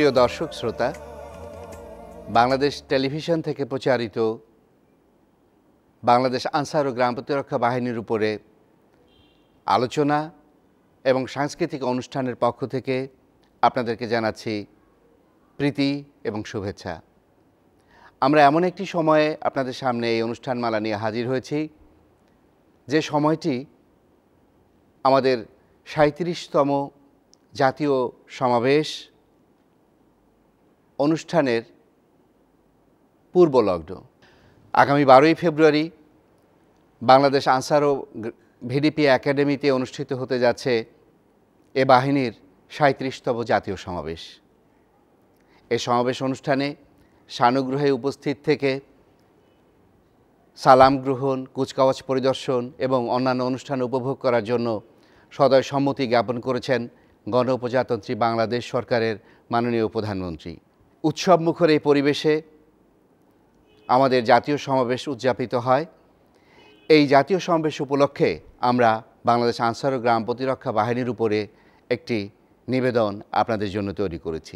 সুপ্রিয় দর্শক শ্রোতা, বাংলাদেশ টেলিভিশন থেকে প্রচারিত বাংলাদেশ আনসার ও গ্রাম প্রতিরক্ষা বাহিনীর উপরে আলোচনা এবং সাংস্কৃতিক অনুষ্ঠানের পক্ষ থেকে আপনাদেরকে জানাচ্ছি প্রীতি এবং শুভেচ্ছা। আমরা এমন একটি সময়ে আপনাদের সামনে এই অনুষ্ঠানমালা নিয়ে হাজির হয়েছি, যে সময়টি আমাদের ৩৭তম জাতীয় সমাবেশ অনুষ্ঠানের পূর্বলগ্ন। আগামী ১২ই ফেব্রুয়ারি বাংলাদেশ আনসার ও ভিডিপি একাডেমিতে অনুষ্ঠিত হতে যাচ্ছে এ বাহিনীর ৩৭তম জাতীয় সমাবেশ। এই সমাবেশ অনুষ্ঠানে সানুগ্রহে উপস্থিত থেকে সালাম গ্রহণ, কুচকাওয়াজ পরিদর্শন এবং অন্যান্য অনুষ্ঠান উপভোগ করার জন্য সদয় সম্মতি জ্ঞাপন করেছেন গণপ্রজাতন্ত্রী বাংলাদেশ সরকারের মাননীয় প্রধানমন্ত্রী। উৎসবমুখর এই পরিবেশে আমাদের জাতীয় সমাবেশ উদযাপিত হয়। এই জাতীয় সমাবেশ উপলক্ষে আমরা বাংলাদেশ আনসার ও গ্রাম প্রতিরক্ষা বাহিনীর উপরে একটি নিবেদন আপনাদের জন্য তৈরি করেছি।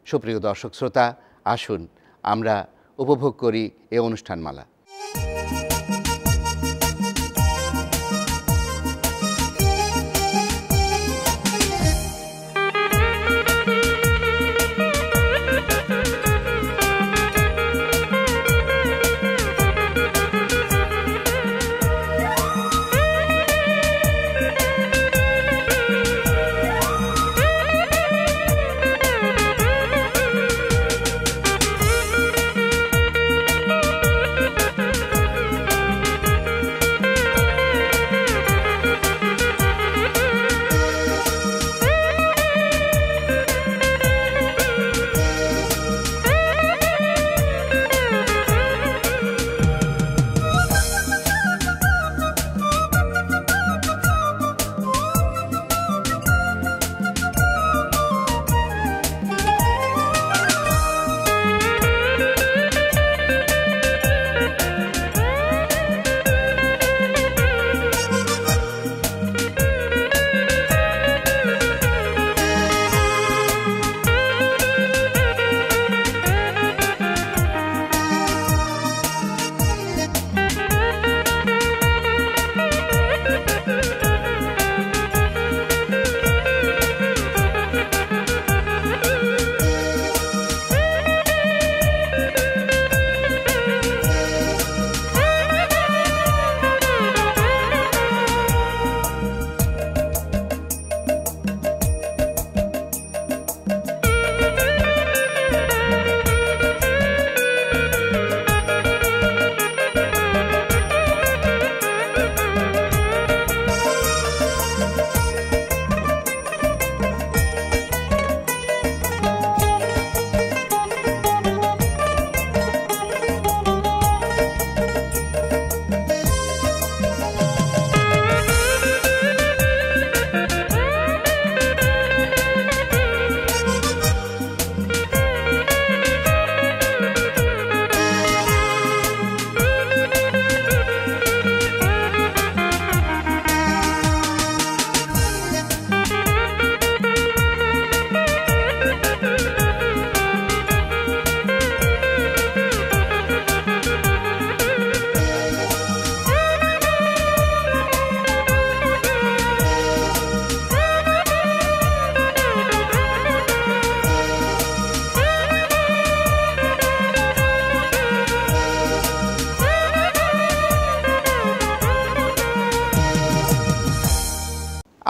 সুপ্রিয় দর্শক শ্রোতা, আসুন আমরা উপভোগ করি এই অনুষ্ঠানমালা।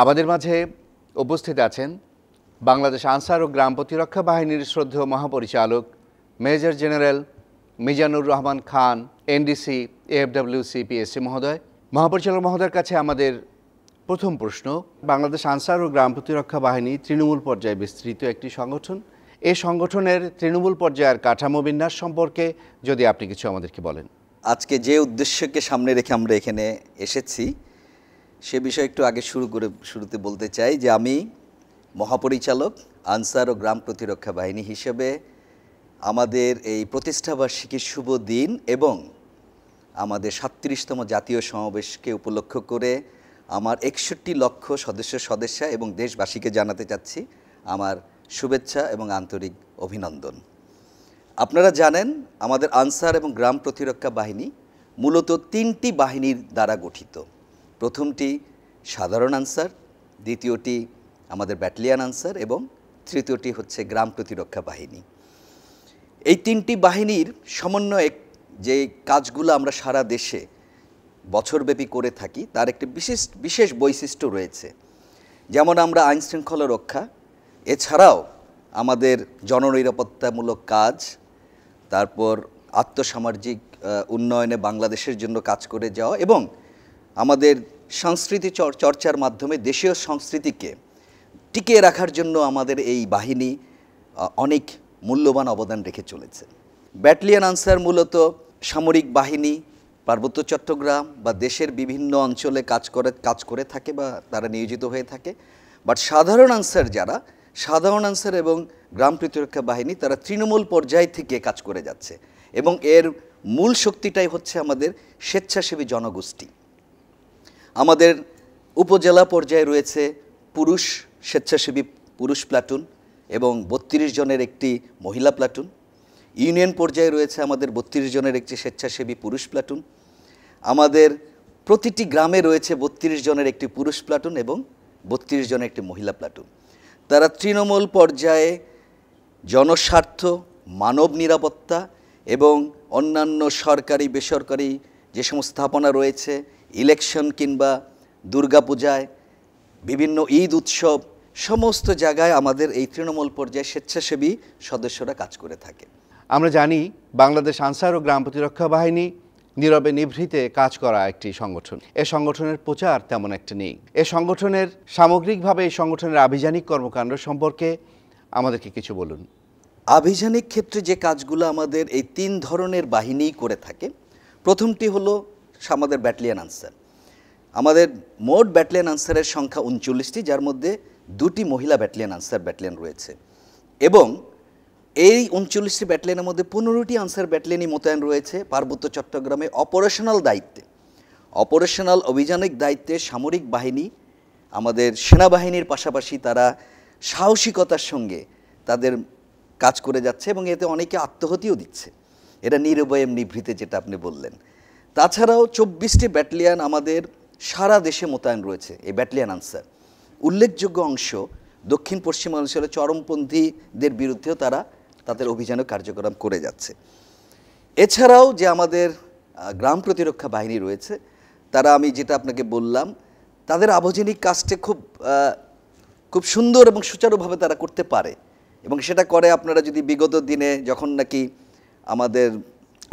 আমাদের মাঝে উপস্থিত আছেন বাংলাদেশ আনসার ও গ্রাম প্রতিরক্ষা বাহিনীর শ্রদ্ধেয় মহাপরিচালক major general Mizanur Rahman Khan, NDC, এএফডব্লিউসি, PSC মহোদয়। মহাপরিচালক মহোদয়ের কাছে আমাদের প্রথম প্রশ্ন, বাংলাদেশ আনসার ও গ্রাম প্রতিরক্ষা বাহিনী তৃণমূল পর্যায়ে বিস্তৃত একটি সংগঠন। এই সংগঠনের তৃণমূল পর্যায়ের কাঠামো বিন্যাস সম্পর্কে যদি আপনি কিছু আমাদেরকে বলেন। আজকে যে উদ্দেশ্যকে সামনে রেখে আমরা এখানে এসেছি সে বিষয়ে একটু আগে শুরুতে বলতে চাই যে আমি মহাপরিচালক আনসার ও গ্রাম প্রতিরক্ষা বাহিনী হিসেবে আমাদের এই প্রতিষ্ঠাবার্ষিকীর শুভ দিন এবং আমাদের ৩৭তম জাতীয় সমাবেশকে উপলক্ষ করে আমার ৬১ লক্ষ সদস্যা এবং দেশবাসীকে জানাতে চাচ্ছি আমার শুভেচ্ছা এবং আন্তরিক অভিনন্দন। আপনারা জানেন আমাদের আনসার এবং গ্রাম প্রতিরক্ষা বাহিনী মূলত 3টি বাহিনীর দ্বারা গঠিত। প্রথমটি সাধারণ আনসার, দ্বিতীয়টি আমাদের ব্যাটালিয়ন আনসার এবং তৃতীয়টি হচ্ছে গ্রাম প্রতিরক্ষা বাহিনী। এই 3টি বাহিনীর সমন্বয়ে যে কাজগুলো আমরা সারা দেশে বছরব্যাপী করে থাকি তার একটি বিশেষ বৈশিষ্ট্য রয়েছে। যেমন আমরা আইন শৃঙ্খলা রক্ষা, এছাড়াও আমাদের জননিরাপত্তামূলক কাজ, তারপর আত্মসামাজিক উন্নয়নে বাংলাদেশের জন্য কাজ করে যাওয়া এবং আমাদের সংস্কৃতি চর্চার মাধ্যমে দেশীয় সংস্কৃতিকে টিকিয়ে রাখার জন্য আমাদের এই বাহিনী অনেক মূল্যবান অবদান রেখে চলেছে। ব্যাটালিয়ন আনসার মূলত সামরিক বাহিনী পার্বত্য চট্টগ্রাম বা দেশের বিভিন্ন অঞ্চলে কাজ করে থাকে বা তারা নিয়োজিত হয়ে থাকে। বাট সাধারণ আনসার এবং গ্রাম প্রতিরক্ষা বাহিনী তারা তৃণমূল পর্যায় থেকে কাজ করে যাচ্ছে এবং এর মূল শক্তিটাই হচ্ছে আমাদের স্বেচ্ছাসেবী জনগোষ্ঠী। আমাদের উপজেলা পর্যায়ে রয়েছে স্বেচ্ছাসেবী পুরুষ প্লাটুন এবং 32 জনের একটি মহিলা প্লাটুন। ইউনিয়ন পর্যায়ে রয়েছে আমাদের 32 জনের একটি স্বেচ্ছাসেবী পুরুষ প্লাটুন। আমাদের প্রতিটি গ্রামে রয়েছে 32 জনের একটি পুরুষ প্লাটুন এবং 32 জনের একটি মহিলা প্লাটুন। তারা তৃণমূল পর্যায়ে জনস্বার্থ, মানব নিরাপত্তা এবং অন্যান্য সরকারি বেসরকারি যে সমস্ত স্থাপনা রয়েছে, ইলেকশন কিংবা দুর্গাপূজায়, বিভিন্ন ঈদ উৎসব, সমস্ত জায়গায় আমাদের এই তৃণমূল পর্যায়ে স্বেচ্ছাসেবী সদস্যরা কাজ করে থাকে। আমরা জানি বাংলাদেশ আনসার ও গ্রাম প্রতিরক্ষা বাহিনী নীরবে নিভৃতে কাজ করা একটি সংগঠন। এ সংগঠনের প্রচার তেমন একটা নেই। এ সংগঠনের সামগ্রিকভাবে এই সংগঠনের আভিযানিক কর্মকাণ্ড সম্পর্কে আমাদেরকে কিছু বলুন। আভিযানিক ক্ষেত্রে যে কাজগুলো আমাদের এই 3 ধরনের বাহিনী করে থাকে, প্রথমটি হলো আমাদের ব্যাটালিয়ন আনসার। আমাদের মোট ব্যাটালিয়ন আনসারের সংখ্যা 39টি, যার মধ্যে 2টি মহিলা ব্যাটালিয়ন রয়েছে এবং এই 39টি ব্যাটালিয়নের মধ্যে 15টি আনসার ব্যাটালিয়নই মোতায়েন রয়েছে পার্বত্য চট্টগ্রামে অপারেশনাল অভিযানিক দায়িত্বে। সামরিক বাহিনী আমাদের সেনাবাহিনীর পাশাপাশি তারা সাহসিকতার সঙ্গে তাদের কাজ করে যাচ্ছে এবং এতে অনেকে আত্মহতিও দিচ্ছে। এরা নিরবয়ে নিভৃতে, যেটা আপনি বললেন। তাছাড়াও 24টি ব্যাটালিয়ন আমাদের সারা দেশে মোতায়েন রয়েছে এই ব্যাটালিয়ন আনসার। উল্লেখযোগ্য অংশ দক্ষিণ পশ্চিমাঞ্চলে চরমপন্থীদের বিরুদ্ধেও তারা তাদের অভিযানে কার্যক্রম করে যাচ্ছে। এছাড়াও যে আমাদের গ্রাম প্রতিরক্ষা বাহিনী রয়েছে, তারা আমি যেটা আপনাকে বললাম, তাদের আভিযানিক কাজটা খুব সুন্দর এবং সুচারুভাবে তারা করতে পারে এবং সেটা করে। আপনারা যদি বিগত দিনে যখন নাকি আমাদের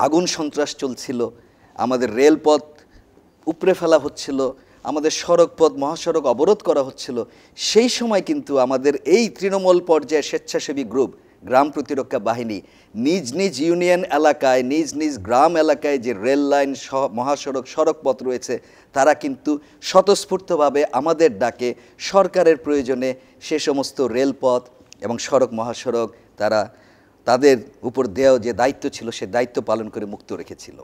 আগুন সন্ত্রাস চলছিল, আমাদের রেলপথ উপড়ে ফেলা হচ্ছিল, আমাদের সড়কপথ মহাসড়ক অবরোধ করা হচ্ছিল, সেই সময় কিন্তু আমাদের এই তৃণমূল পর্যায়ে স্বেচ্ছাসেবী গ্রুপ গ্রাম প্রতিরক্ষা বাহিনী নিজ নিজ ইউনিয়ন এলাকায়, নিজ গ্রাম এলাকায় যে রেল লাইন, মহাসড়ক, সড়কপথ রয়েছে, তারা কিন্তু স্বতঃস্ফূর্তভাবে আমাদের ডাকে সরকারের প্রয়োজনে সে সমস্ত রেলপথ এবং সড়ক মহাসড়ক তারা তাদের উপর দেওয়া যে দায়িত্ব ছিল সে দায়িত্ব পালন করে মুক্ত রেখেছিল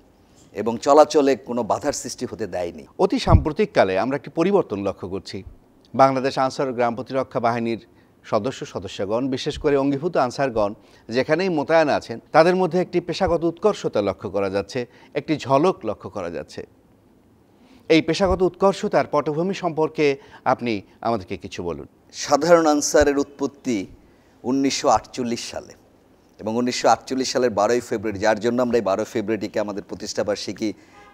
এবং চলাচলে কোনো বাধার সৃষ্টি হতে দেয়নি। অতি সাম্প্রতিককালে আমরা একটি পরিবর্তন লক্ষ্য করছি। বাংলাদেশ আনসার ও গ্রাম প্রতিরক্ষা বাহিনীর সদস্যগণ, বিশেষ করে অঙ্গীভূত আনসারগণ যেখানেই মোতায়েন আছেন, তাদের মধ্যে একটি পেশাগত উৎকর্ষতা লক্ষ্য করা যাচ্ছে, একটি ঝলক লক্ষ্য করা যাচ্ছে। এই পেশাগত উৎকর্ষতার পটভূমি সম্পর্কে আপনি আমাদেরকে কিছু বলুন। সাধারণ আনসারের উৎপত্তি 1948 সালে এবং 1948 সালের 12ই ফেব্রুয়ারি, যার জন্য আমরা এই 12 ফেব্রুয়ারিকে আমাদের প্রতিষ্ঠাবার্ষিকী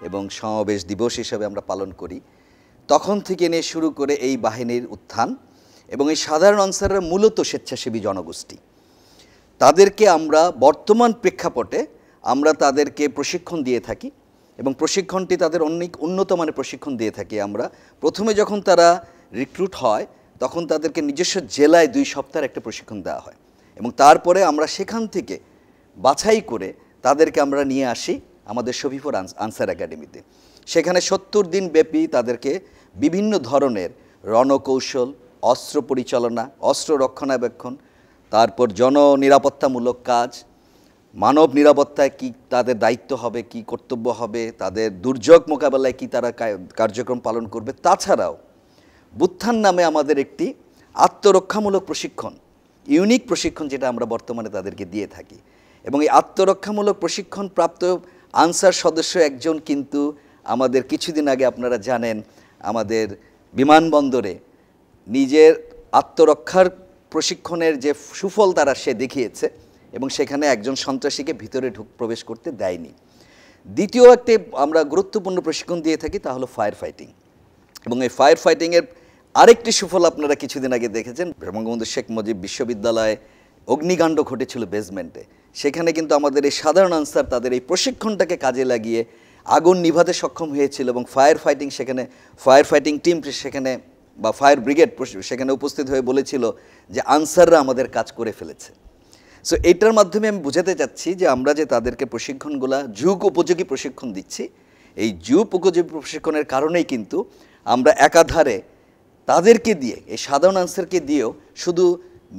এবং সমাবেশ দিবস হিসাবে আমরা পালন করি। তখন থেকে নিয়ে শুরু করে এই বাহিনীর উত্থান এবং এই সাধারণ আনসাররা মূলত স্বেচ্ছাসেবী জনগোষ্ঠী। তাদেরকে আমরা বর্তমান প্রেক্ষাপটে আমরা তাদেরকে প্রশিক্ষণ দিয়ে থাকি এবং প্রশিক্ষণটি তাদের অনেক উন্নত মানের প্রশিক্ষণ দিয়ে থাকি আমরা। প্রথমে যখন তারা রিক্রুট হয় তখন তাদেরকে নিজস্ব জেলায় 2 সপ্তাহের একটা প্রশিক্ষণ দেওয়া হয় এবং তারপরে আমরা সেখান থেকে বাছাই করে তাদেরকে আমরা নিয়ে আসি আমাদের শফিপুর আনসার একাডেমিতে। সেখানে 70 দিন ব্যাপী তাদেরকে বিভিন্ন ধরনের রণকৌশল, অস্ত্র পরিচালনা, অস্ত্র রক্ষণাবেক্ষণ, তারপর জননিরাপত্তামূলক কাজ, মানব নিরাপত্তায় কি তাদের দায়িত্ব হবে, কি কর্তব্য হবে, তাদের দুর্যোগ মোকাবেলায় কি তারা কার্যক্রম পালন করবে। তাছাড়াও বুত্থান নামে আমাদের একটি আত্মরক্ষামূলক প্রশিক্ষণ ইউনিক প্রশিক্ষণ যেটা আমরা বর্তমানে তাদেরকে দিয়ে থাকি। এবং এই আত্মরক্ষামূলক প্রশিক্ষণ প্রাপ্ত আনসার সদস্য একজন কিন্তু আমাদের কিছুদিন আগে আপনারা জানেন আমাদের বিমানবন্দরে নিজের আত্মরক্ষার প্রশিক্ষণের যে সুফল তারা সে দেখিয়েছে এবং সেখানে একজন সন্ত্রাসীকে ভিতরে প্রবেশ করতে দেয়নি। দ্বিতীয় একটি আমরা গুরুত্বপূর্ণ প্রশিক্ষণ দিয়ে থাকি তা হলো ফায়ার ফাইটিং। এবং এই ফায়ার ফাইটিংয়ের আরেকটি সুফল আপনারা কিছুদিন আগে দেখেছেন, বঙ্গবন্ধু শেখ মুজিব বিশ্ববিদ্যালয়ে অগ্নিকাণ্ড ঘটেছিল বেসমেন্টে। সেখানে কিন্তু আমাদের এই সাধারণ আনসার তাদের এই প্রশিক্ষণটাকে কাজে লাগিয়ে আগুন নিভাতে সক্ষম হয়েছিল এবং ফায়ার ফাইটিং টিম সেখানে বা ফায়ার ব্রিগেড সেখানে উপস্থিত হয়ে বলেছিল যে আনসাররা আমাদের কাজ করে ফেলেছে। সো এইটার মাধ্যমে আমি বোঝাতে চাচ্ছি যে আমরা যে তাদেরকে প্রশিক্ষণগুলো যুগ উপযোগী প্রশিক্ষণ দিচ্ছি, এই যুগ উপযোগী প্রশিক্ষণের কারণেই কিন্তু আমরা একাধারে তাদেরকে দিয়ে এই সাধারণ আনসারকে দিয়েও শুধু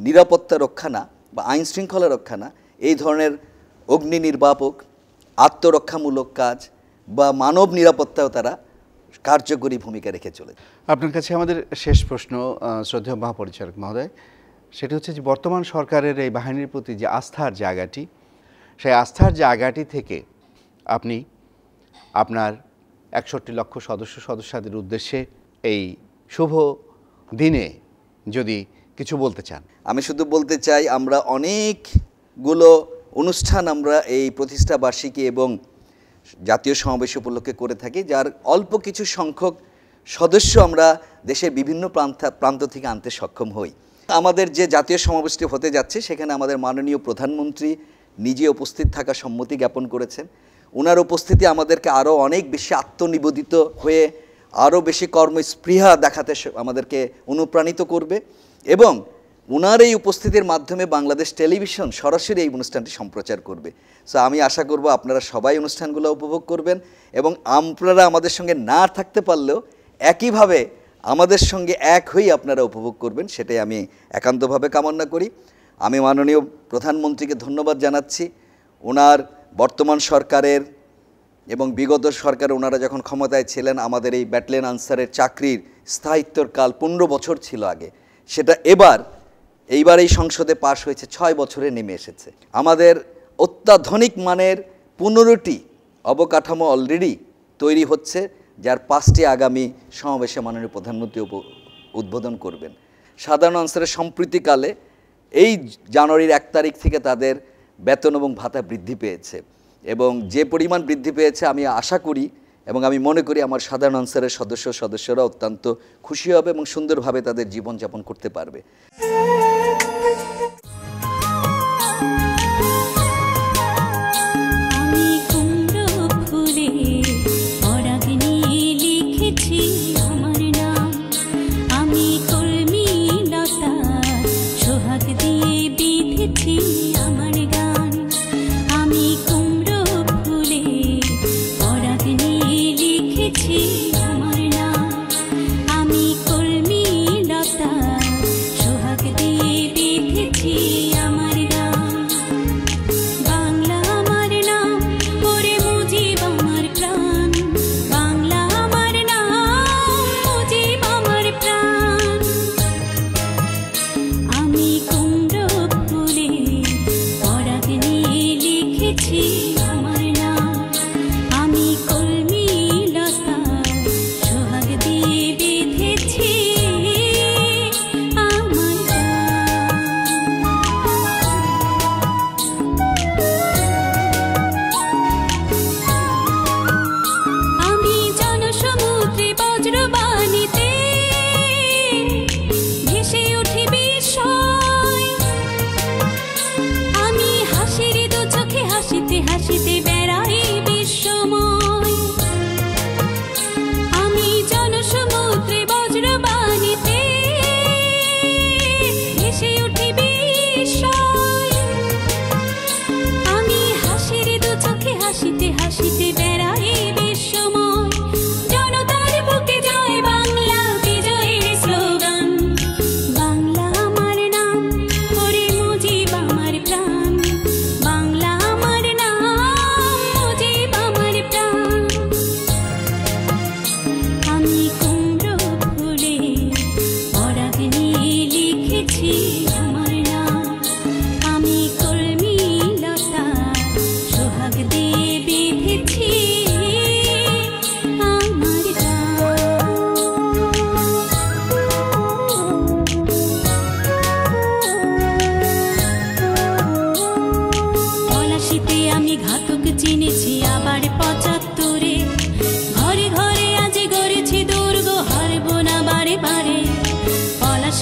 নিরাপত্তা রক্ষা না বা আইন শৃঙ্খলা রক্ষা না, এই ধরনের অগ্নি নির্বাপক, আত্মরক্ষামূলক কাজ বা মানব নিরাপত্তাও তারা কার্যকরী ভূমিকা রেখে চলে। আপনার কাছে আমাদের শেষ প্রশ্ন শ্রদ্ধেয় মহাপরিচালক মহোদয়, সেটি হচ্ছে যে বর্তমান সরকারের এই বাহিনীর প্রতি যে আস্থার জায়গাটি, সেই আস্থার জায়গাটি থেকে আপনি আপনার ৬১ লক্ষ সদস্যদের উদ্দেশ্যে এই শুভ দিনে যদি কিছু বলতে চান। আমি শুধু বলতে চাই আমরা অনেকগুলো অনুষ্ঠান আমরা এই প্রতিষ্ঠা বার্ষিকী এবং জাতীয় সমাবেশ উপলক্ষে করে থাকি, যার অল্প কিছু সংখ্যক সদস্য আমরা দেশের বিভিন্ন প্রান্ত থেকে আনতে সক্ষম হই। আমাদের যে জাতীয় সমাবেশটি হতে যাচ্ছে সেখানে আমাদের মাননীয় প্রধানমন্ত্রী নিজে উপস্থিত থাকা সম্মতি জ্ঞাপন করেছেন। ওনার উপস্থিতি আমাদেরকে আরও অনেক বেশি আত্মনিবেদিত হয়ে আরও বেশি কর্মস্পৃহা দেখাতে আমাদেরকে অনুপ্রাণিত করবে এবং ওনার এই উপস্থিতির মাধ্যমে বাংলাদেশ টেলিভিশন সরাসরি এই অনুষ্ঠানটি সম্প্রচার করবে। সো আমি আশা করব আপনারা সবাই অনুষ্ঠানগুলো উপভোগ করবেন এবং আপনারা আমাদের সঙ্গে না থাকতে পারলেও একইভাবে আমাদের সঙ্গে এক হয়েই আপনারা উপভোগ করবেন, সেটাই আমি একান্তভাবে কামনা করি। আমি মাননীয় প্রধানমন্ত্রীকে ধন্যবাদ জানাচ্ছি। ওনার বর্তমান সরকারের এবং বিগত সরকার ওনারা যখন ক্ষমতায় ছিলেন আমাদের এই ব্যাটালিয়ন আনসারের চাকরির স্থায়িত্বর কাল ১৫ বছর ছিল আগে, সেটা এইবার এই সংসদে পাশ হয়েছে ৬ বছরে নেমে এসেছে। আমাদের অত্যাধুনিক মানের ১৫টি অবকাঠামো অলরেডি তৈরি হচ্ছে, যার 5টি আগামী সমাবেশে মাননীয় প্রধানমন্ত্রী উদ্বোধন করবেন। সাধারণ আনসারের সম্প্রতিকালে এই জানুয়ারির ১ তারিখ থেকে তাদের বেতন এবং ভাতা বৃদ্ধি পেয়েছে এবং যে পরিমাণ বৃদ্ধি পেয়েছে আমি আশা করি এবং আমি মনে করি আমার সাধারণ আনসারের সদস্যরা অত্যন্ত খুশি হবে এবং সুন্দরভাবে তাদের জীবনযাপন করতে পারবে। আমি কলমি লতা সোহাগ দিয়ে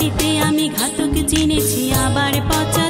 হাসিতে আমি ঘাতক চিনেছি আবার পচা